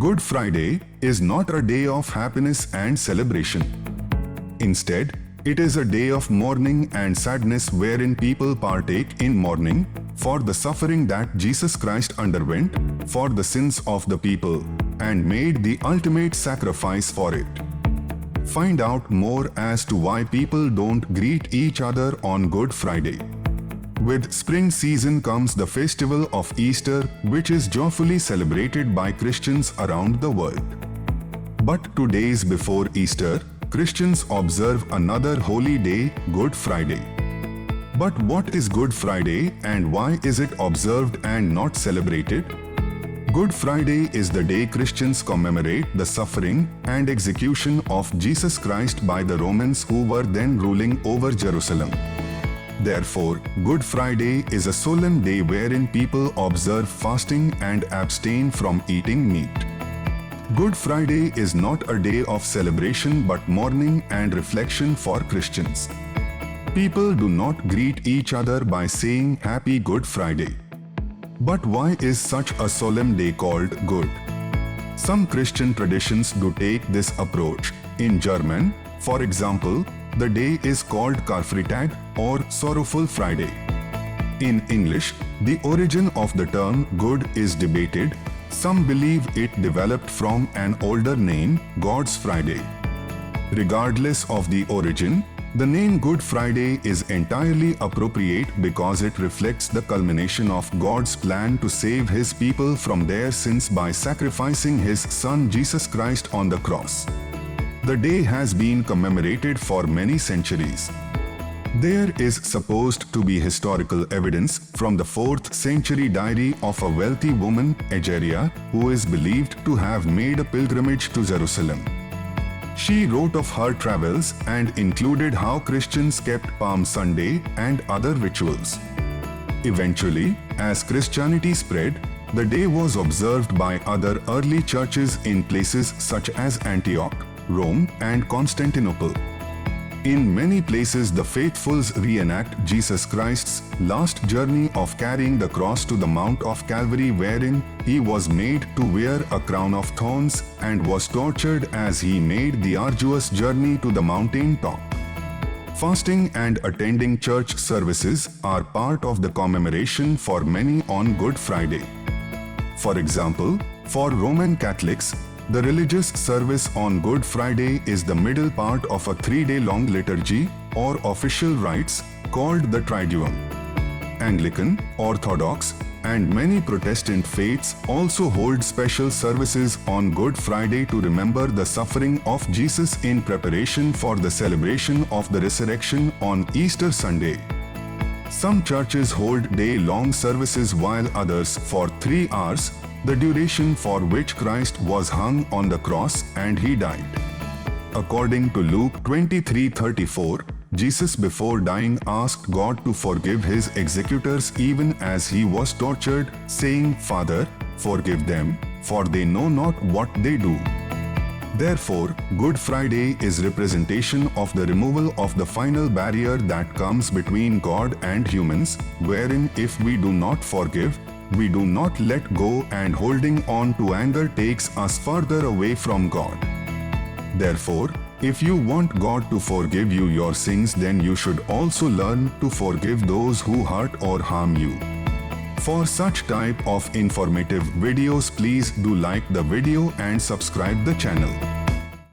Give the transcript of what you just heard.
Good Friday is not a day of happiness and celebration. Instead, it is a day of mourning and sadness wherein people partake in mourning for the suffering that Jesus Christ underwent for the sins of the people and made the ultimate sacrifice for it. Find out more as to why people don't greet each other on Good Friday. With spring season comes the festival of Easter, which is joyfully celebrated by Christians around the world. But 2 days before Easter, Christians observe another holy day, Good Friday. But what is Good Friday and why is it observed and not celebrated? Good Friday is the day Christians commemorate the suffering and execution of Jesus Christ by the Romans who were then ruling over Jerusalem. Therefore, Good Friday is a solemn day wherein people observe fasting and abstain from eating meat. Good Friday is not a day of celebration but mourning and reflection for Christians. People do not greet each other by saying Happy Good Friday. But why is such a solemn day called Good? Some Christian traditions do take this approach. In German, for example, the day is called Karfreitag or Sorrowful Friday. In English, the origin of the term good is debated. Some believe it developed from an older name, God's Friday. Regardless of the origin, the name Good Friday is entirely appropriate because it reflects the culmination of God's plan to save His people from their sins by sacrificing His Son Jesus Christ on the cross. The day has been commemorated for many centuries. There is supposed to be historical evidence from the 4th century diary of a wealthy woman, Egeria, who is believed to have made a pilgrimage to Jerusalem. She wrote of her travels and included how Christians kept Palm Sunday and other rituals. Eventually, as Christianity spread, the day was observed by other early churches in places such as Antioch, Rome, and Constantinople. In many places, the faithfuls reenact Jesus Christ's last journey of carrying the cross to the Mount of Calvary, wherein He was made to wear a crown of thorns and was tortured as He made the arduous journey to the mountain top. Fasting and attending church services are part of the commemoration for many on Good Friday. For example, for Roman Catholics, the religious service on Good Friday is the middle part of a 3-day-long liturgy or official rites called the Triduum. Anglican, Orthodox, and many Protestant faiths also hold special services on Good Friday to remember the suffering of Jesus in preparation for the celebration of the resurrection on Easter Sunday. Some churches hold day-long services while others for 3 hours, the duration for which Christ was hung on the cross and He died. According to Luke 23:34, Jesus before dying asked God to forgive His executors even as He was tortured, saying, Father, forgive them, for they know not what they do. Therefore, Good Friday is representation of the removal of the final barrier that comes between God and humans, wherein if we do not forgive, we do not let go, and holding on to anger takes us further away from God. Therefore, if you want God to forgive you your sins, then you should also learn to forgive those who hurt or harm you. For such type of informative videos, please do like the video and subscribe the channel.